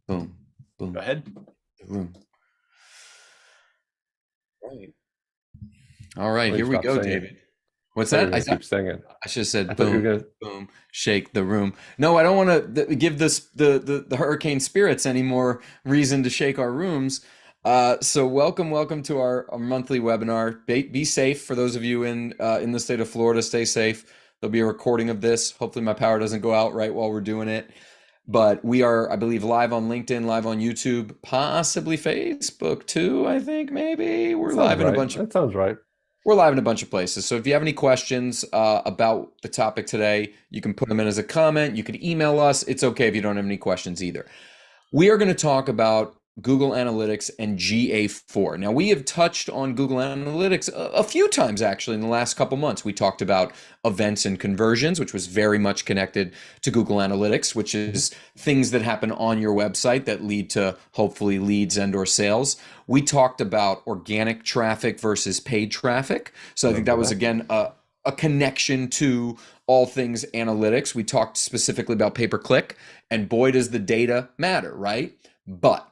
Boom, Go boom, ahead. the room. Right. All right, Well, you here we stopped go, singing. David. I What's thought you were that? gonna keep singing. I should have I said thought you were boom, gonna. boom, shake the room. No, I don't want to give this the hurricane spirits any more reason to shake our rooms. So welcome to our monthly webinar. Be safe for those of you in the state of Florida. Stay safe. There'll be a recording of this. Hopefully, my power doesn't go out right while we're doing it. But we are, I believe, live on LinkedIn, live on YouTube, possibly Facebook too. I think maybe That we're sounds live in a right. bunch of That sounds right. we're live in a bunch of places. So if you have any questions about the topic today, you can put them in as a comment. You can email us. It's okay if you don't have any questions either. We are going to talk about Google Analytics and GA4. Now, we have touched on Google Analytics a few times actually in the last couple months. We talked about events and conversions, which was very much connected to Google Analytics, which is things that happen on your website that lead to hopefully leads and or sales. We talked about organic traffic versus paid traffic. So I think that Remember was that? again a connection to all things analytics. We talked specifically about pay per click, and boy, does the data matter, right? But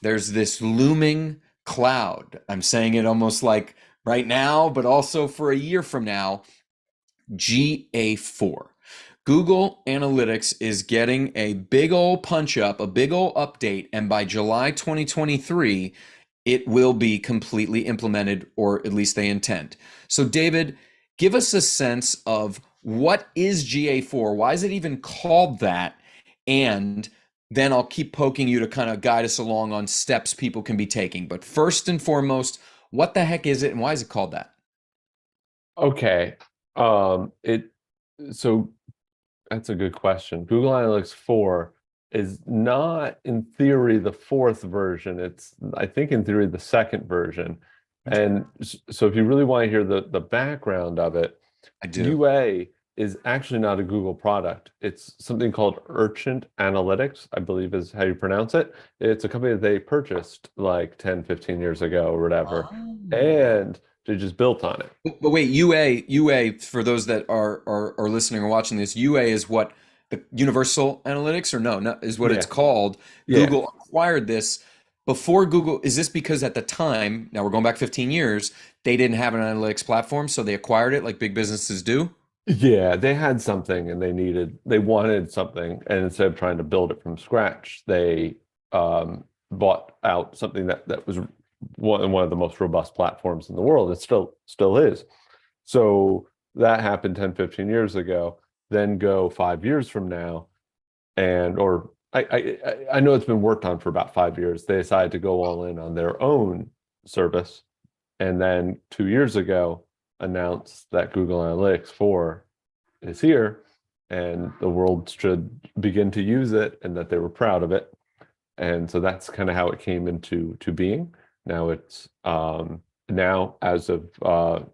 there's this looming cloud. I'm saying it almost like right now, but also for a year from now, GA4. Google Analytics is getting a big old punch up, a big old update, and by July 2023, it will be completely implemented, or at least they intend. So, David, give us a sense of what is GA4? Why is it even called that? And then I'll keep poking you to kind of guide us along on steps people can be taking. But first and foremost, what the heck is it and why is it called that? Okay. It so that's a good question. Google Analytics 4 is not in theory the fourth version. It's, I think, in theory the second version. And so if you really want to hear the background of it, I do. UA is actually not a Google product. It's something called Urchent Analytics, I believe is how you pronounce it. It's a company that they purchased like 10, 15 years ago or whatever. Oh. And they just built on it. But wait, UA, for those that are listening or watching this, UA is what the Universal Analytics, or no, is what it's Yeah. called. Yeah. Google acquired this before Google. Is this because at the time, now we're going back 15 years, they didn't have an analytics platform, so they acquired it like big businesses do? Yeah, they had something and they wanted something. And instead of trying to build it from scratch, they bought out something that was one of the most robust platforms in the world. It still is. So that happened 10, 15 years ago. Then go 5 years from now, and or I know it's been worked on for about 5 years. They decided to go all in on their own service, and then 2 years ago announced that Google Analytics 4 is here and the world should begin to use it and that they were proud of it. And so that's kind of how it came into being. Now it's now as of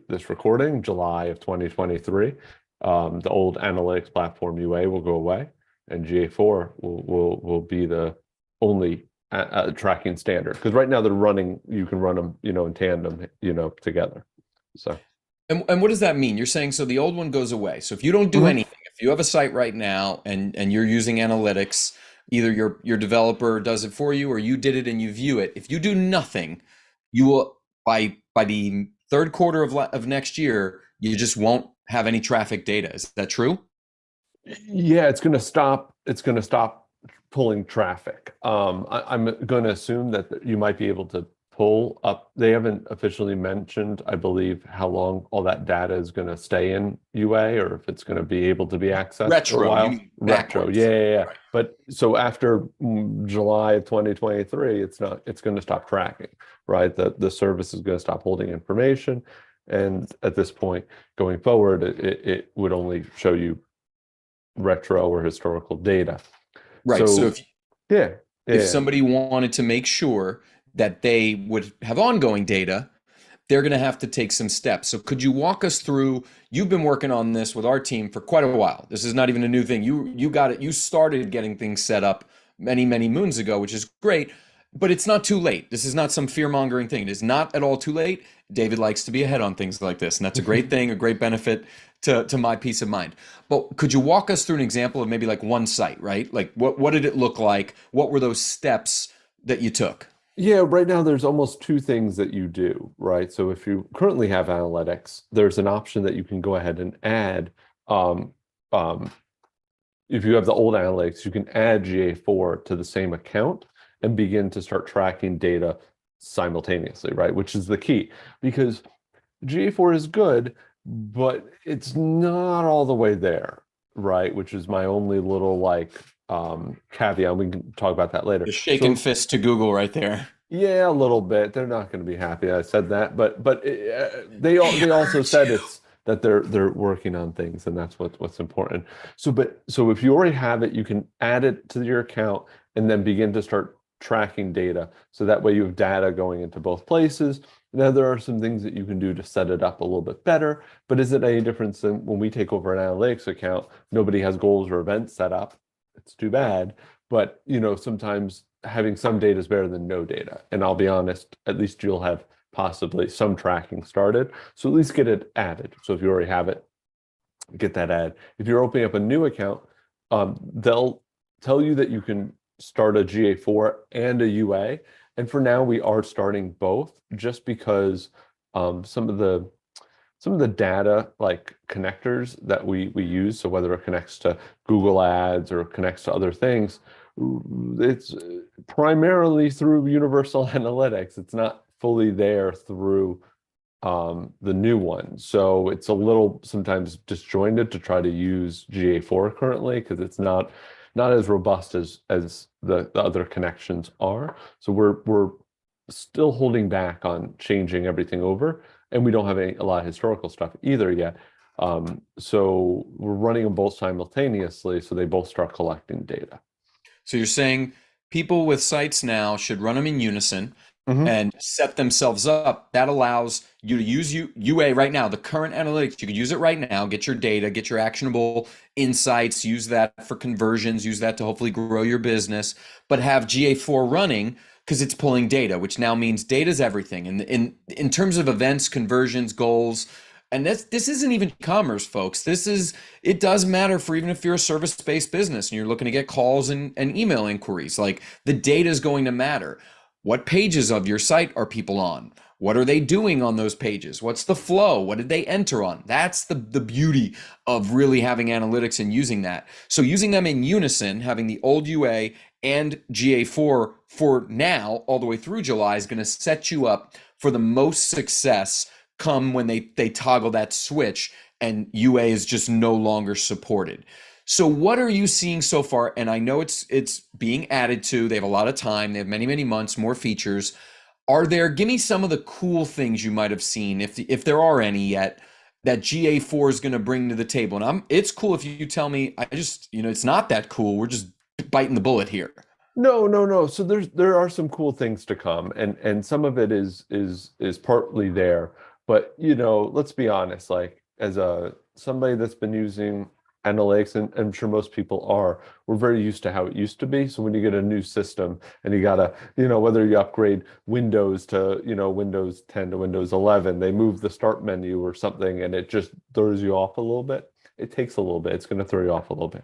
this recording, July of 2023, the old analytics platform UA will go away, and GA4 will be the only tracking standard. Because right now they're running, you can run them, in tandem, together. So And what does that mean? You're saying so the old one goes away. So if you don't do Mhm. anything, if you have a site right now and you're using analytics, either your developer does it for you or you did it and you view it. If you do nothing, you will by the third quarter of next year, you just won't have any traffic data. Is that true? Yeah, it's going to stop. It's going to stop pulling traffic. I'm going to assume that you might be able to pull up. They haven't officially mentioned, I believe, how long all that data is going to stay in UA, or if it's going to be able to be accessed for a Retro, you while. mean Retro, yeah, backwards. yeah, yeah. Right. But so after July of 2023, it's not. It's going to stop tracking, right? The service is going to stop holding information, and at this point, going forward, it would only show you retro or historical data. Right. So So yeah, if yeah, somebody wanted to make sure that they would have ongoing data, they're going to have to take some steps. So could you walk us through, you've been working on this with our team for quite a while. This is not even a new thing. You got it. You started getting things set up many moons ago, which is great. But it's not too late. This is not some fear-mongering thing. It is not at all too late. David likes to be ahead on things like this, and that's a great thing, a great benefit to my peace of mind. But could you walk us through an example of maybe like one site, right? Like what did it look like? What were those steps that you took? Yeah, right now there's almost two things that you do, right? So if you currently have analytics, there's an option that you can go ahead and add. Um, um, if you have the old analytics, you can add GA4 to the same account and begin to start tracking data simultaneously, right? Which is the key because GA4 is good, but it's not all the way there, right? Which is my only little like caveat. We can talk about that later. The shaking So fist to Google right there. yeah, a little bit. They're not going to be happy I said that, but they also Hurt said you. it's that they're working on things, and that's what's important. So if you already have it, you can add it to your account and then begin to start tracking data. So that way you have data going into both places. Now there are some things that you can do to set it up a little bit better, but is it any different than when we take over an analytics account, nobody has goals or events set up? It's too bad. But sometimes having some data is better than no data. And I'll be honest, at least you'll have possibly some tracking started. So at least get it added. So if you already have it, get that add. If you're opening up a new account, they'll tell you that you can start a GA4 and a UA. And for now, we are starting both just because some of the data like connectors that we use, so whether it connects to Google Ads or connects to other things, it's primarily through Universal Analytics. It's not fully there through the new one. So it's a little sometimes disjointed to try to use GA4 currently because it's not as robust as the other connections are. So we're still holding back on changing everything over, and we don't have a lot of historical stuff either yet. So we're running them both simultaneously, so they both start collecting data. So you're saying people with sites now should run them in unison Hmm. and set themselves up. That allows you to use UA right now, the current analytics. You could use it right now, get your data, get your actionable insights, use that for conversions, use that to hopefully grow your business, but have GA4 running because it's pulling data, which now means data is everything. And in terms of events, conversions, goals, and this isn't even commerce, folks. It does matter for even if you're a service-based business and you're looking to get calls and email inquiries. Like the data is going to matter. What pages of your site are people on? What are they doing on those pages? What's the flow? What did they enter on? That's the beauty of really having analytics and using that. So using them in unison, having the old UA and GA4 for now, all the way through July, is going to set you up for the most success come when they toggle that switch and UA is just no longer supported. So what are you seeing so far? And I know it's being added to. They have a lot of time. They have many months, more features. Give me some of the cool things you might have seen, if there are any yet, that GA4 is going to bring to the table. And it's cool if you tell me. I just, it's not that cool. We're just biting the bullet here. No, no, no. So there are some cool things to come, and some of it is partly there. But let's be honest. Like as a somebody that's been using analytics, and I'm sure most people are, we're very used to how it used to be. So when you get a new system and you gotta, whether you upgrade Windows to Windows 10 to Windows 11, they move the start menu or something, and it just throws you off a little bit. It takes a little bit. It's going to throw you off a little bit.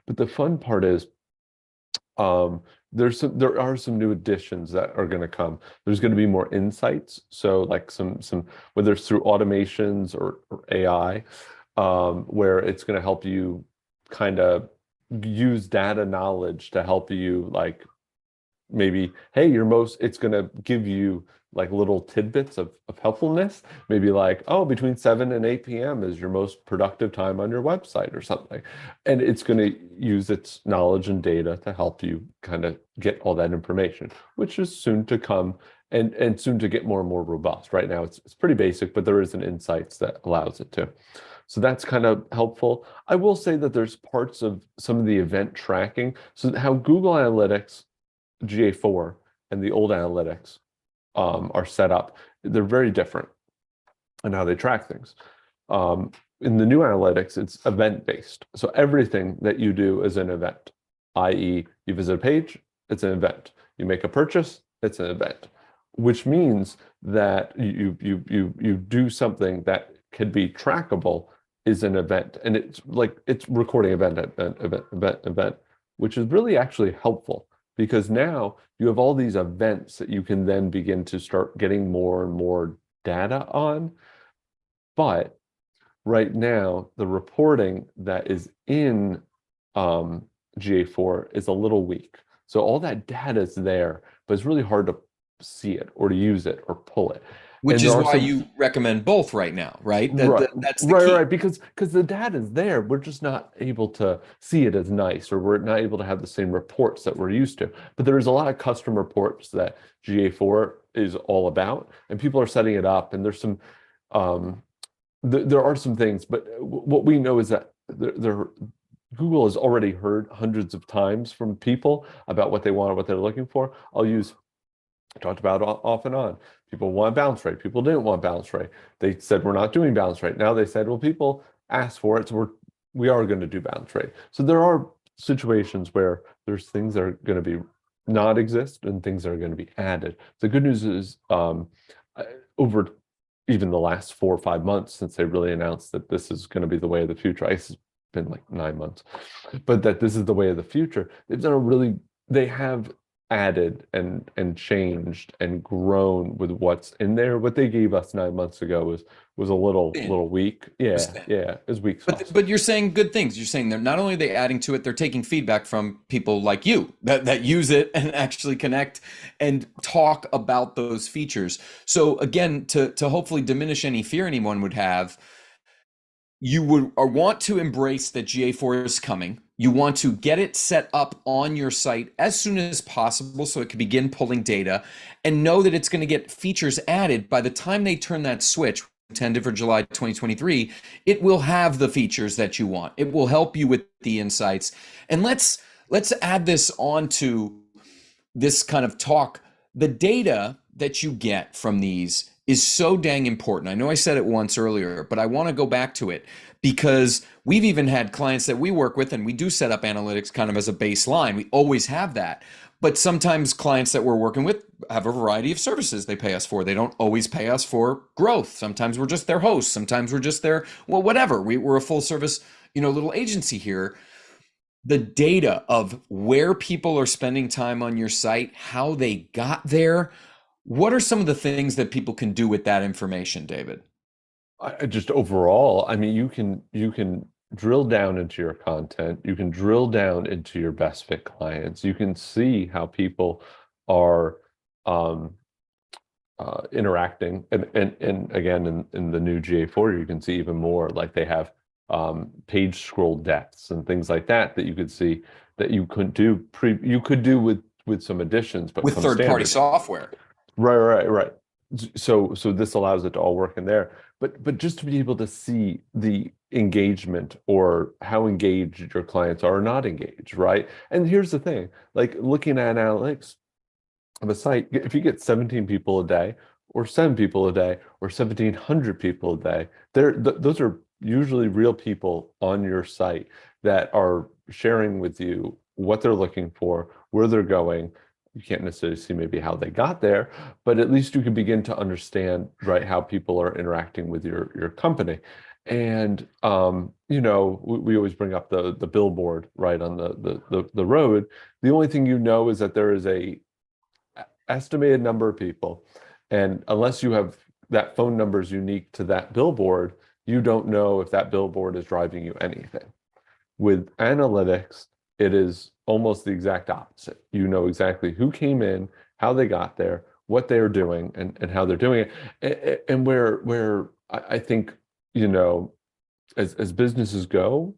But the fun part is um, there are some new additions that are going to come. There's going to be more insights. So like some whether it's through automations or AI, where it's going to help you kind of use data knowledge to help you like maybe, hey, it's going to give you like little tidbits of helpfulness. Maybe like, oh, between 7 and 8 p.m. is your most productive time on your website or something. And it's going to use its knowledge and data to help you kind of get all that information, which is soon to come and soon to get more and more robust. Right now, it's pretty basic, but there is an insights that allows it to. So that's kind of helpful. I will say that there's parts of some of the event tracking. So how Google Analytics GA4 and the old analytics are set up, they're very different in how they track things. In the new analytics, it's event-based. So everything that you do is an event, i.e. you visit a page, it's an event. You make a purchase, It's an event, which means that you do something that can be trackable is an event, and it's like it's recording event, which is really actually helpful because now you have all these events that you can then begin to start getting more and more data on. But right now, the reporting that is in GA4 is a little weak. So all that data is there, but it's really hard to see it or to use it or pull it. Which And there is are why some you recommend both right now, right? right, That's the right, key. because the data is there. We're just not able to see it as nice, or we're not able to have the same reports that we're used to. But there's a lot of custom reports that GA4 is all about, and people are setting it up. And there's some um, there are some things, but what we know is that Google has already heard hundreds of times from people about what they want or what they're looking for. I talked about it off and on. People want bounce rate. People didn't want bounce rate. They said we're not doing bounce rate. Now they said, well, people asked for it, so we are going to do bounce rate. So there are situations where there's things that are going to be not exist and things that are going to be added. The good news is over even the last 4 or 5 months since they really announced that this is going to be the way of the future. It's been like 9 months, but that this is the way of the future. They have added and changed and grown with what's in there. What they gave us 9 months ago was a Thin. little weak. Was Yeah, thin. yeah, it was weak sauce. But you're saying good things. You're saying they're not only are they adding to it, they're taking feedback from people like you that use it and actually connect and talk about those features. So again, to hopefully diminish any fear anyone would have, you would or want to embrace that GA4 is coming. You want to get it set up on your site as soon as possible so it can begin pulling data and know that it's going to get features added by the time they turn that switch intended for July 2023. It will have the features that you want. It will help you with the insights. And let's add this on to this kind of talk. The data that you get from these is so dang important. I know I said it once earlier, but I want to go back to it because we've even had clients that we work with and we do set up analytics kind of as a baseline. We always have that. But sometimes clients that we're working with have a variety of services they pay us for. They don't always pay us for growth. Sometimes we're just their host. Sometimes we're just their, well, whatever. We're a full service, little agency here. The data of where people are spending time on your site, how they got there. What are some of the things that people can do with that information, David? Just overall, I mean, you can drill down into your content. You can drill down into your best fit clients. You can see how people are um, interacting, and again in the new GA4, you can see even more. Like they have page scroll depths and things like that that you could see that you couldn't do you could do with some additions, but With from third-party standard. software. Right. So this allows it to all work in there. But just to be able to see the engagement or how engaged your clients are or not engaged, right? And here's the thing, like looking at analytics of a site, if you get 17 people a day or 7 people a day or 1,700 people a day, those are usually real people on your site that are sharing with you what they're looking for, where they're going. You can't necessarily see maybe how they got there, but at least you can begin to understand, right, how people are interacting with your company. And we always bring up the billboard right on the road. The only thing is that there is a estimated number of people, and unless you have that phone number is unique to that billboard, you don't know if that billboard is driving you anything. With analytics, it is almost the exact opposite. You know exactly who came in, how they got there, what they're doing, and how they're doing it. And where I think, as businesses go,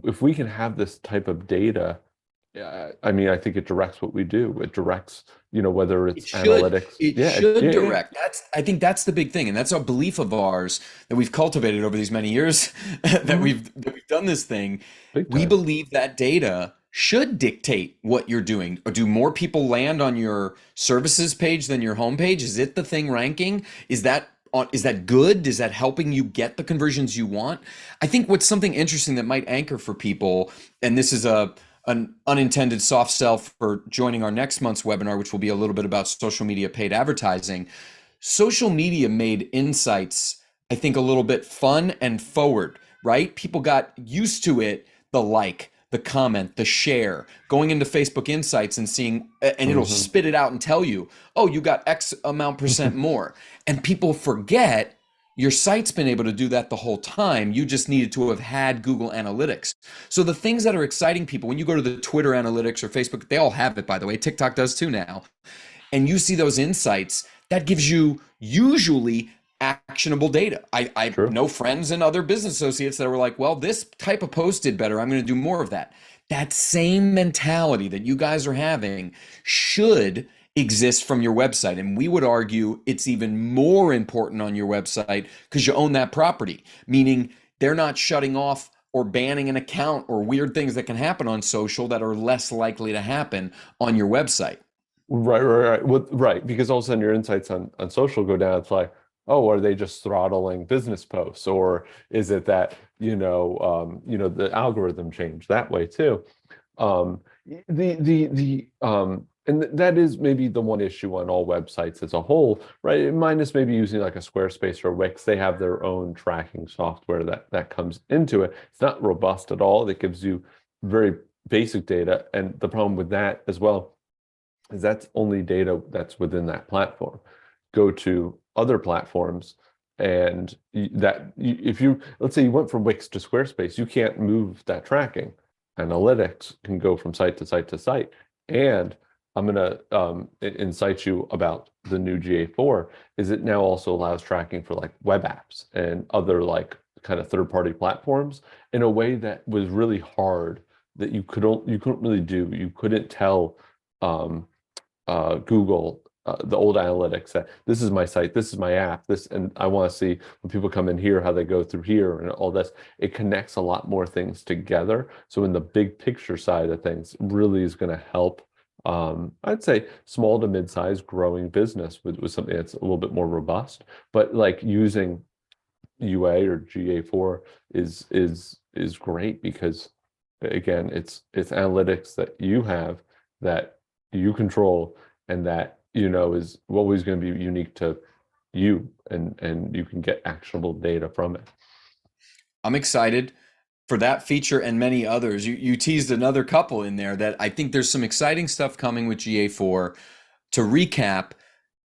if we can have this type of data, I mean, I think it directs what we do. It directs, whether It it's should. analytics. It Yeah, should yeah. direct. I think that's the big thing, and that's a belief of ours that we've cultivated over these many years that Mhm. we've done this thing. Big We time. believe that data should dictate what you're doing. Or do more people land on your services page than your homepage? Is it the thing ranking? Is that good? Is that helping you get the conversions you want? I think what's something interesting that might anchor for people, and this is an unintended soft sell for joining our next month's webinar, which will be a little bit about social media paid advertising. Social media made insights, I think, a little bit fun and forward, right? People got used to it, the like, the comment, the share, going into Facebook Insights and seeing, and it'll Hmm. spit it out and tell you, oh, you got X amount percent more. And people forget your site's been able to do that the whole time. You just needed to have had Google Analytics. So the things that are exciting people, when you go to the Twitter Analytics or Facebook, they all have it, by the way. TikTok does too now. And you see those insights, that gives you usually actionable data. I True. know friends and other business associates that were like, well, this type of post did better. I'm going to do more of that. That same mentality that you guys are having should exist from your website. And we would argue it's even more important on your website because you own that property, meaning they're not shutting off or banning an account or weird things that can happen on social that are less likely to happen on your website. Right. Right. Because all of a sudden your insights on social go down. It's like, oh, are they just throttling business posts, or is it that the algorithm changed that way too? Um, and that is maybe the one issue on all websites as a whole, right? Minus maybe using like a Squarespace or Wix, they have their own tracking software that comes into it. It's not robust at all. It gives you very basic data, and the problem with that as well is that's only data that's within that platform. Go to other platforms, and if you, let's say you went from Wix to Squarespace, you can't move that tracking. Analytics can go from site to site to site. And I'm going to incite you about the new GA4 is it now also allows tracking for like web apps and other like kind of third-party platforms in a way that was really hard, that you couldn't really do. You couldn't tell um, Google, the old analytics, that this is my site, this is my app, and I want to see when people come in here, how they go through here and all this. It connects a lot more things together. So in the big picture side of things, really is going to help, I'd say small to mid-sized growing business with something that's a little bit more robust. But like using UA or GA4 is great because again, it's analytics that you have, that you control, and that is always going to be unique to you, and you can get actionable data from it. I'm excited for that feature and many others. You teased another couple in there that I think there's some exciting stuff coming with GA4. To recap,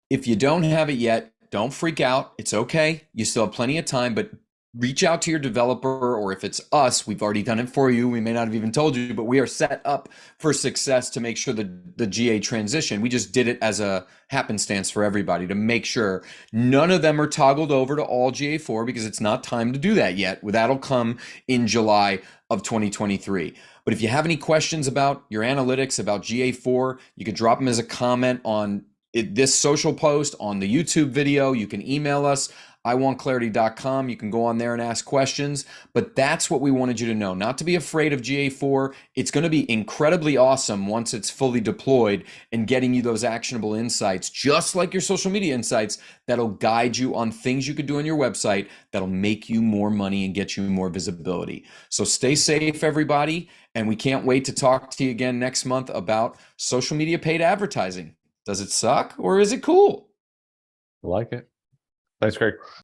if you don't have it yet, don't freak out. It's okay. You still have plenty of time, but reach out to your developer, or if it's us, we've already done it for you. We may not have even told you, but we are set up for success to make sure the GA transition. We just did it as a happenstance for everybody to make sure none of them are toggled over to all GA4 because it's not time to do that yet. That'll come in July of 2023. But if you have any questions about your analytics, about GA4, you can drop them as a comment on this social post, on the YouTube video. You can email us, iwantclarity.com. You can go on there and ask questions. But that's what we wanted you to know, not to be afraid of GA4. It's going to be incredibly awesome once it's fully deployed and getting you those actionable insights, just like your social media insights, that'll guide you on things you could do on your website that'll make you more money and get you more visibility. So stay safe, everybody. And we can't wait to talk to you again next month about social media paid advertising. Does it suck or is it cool? I like it. Thanks, Craig.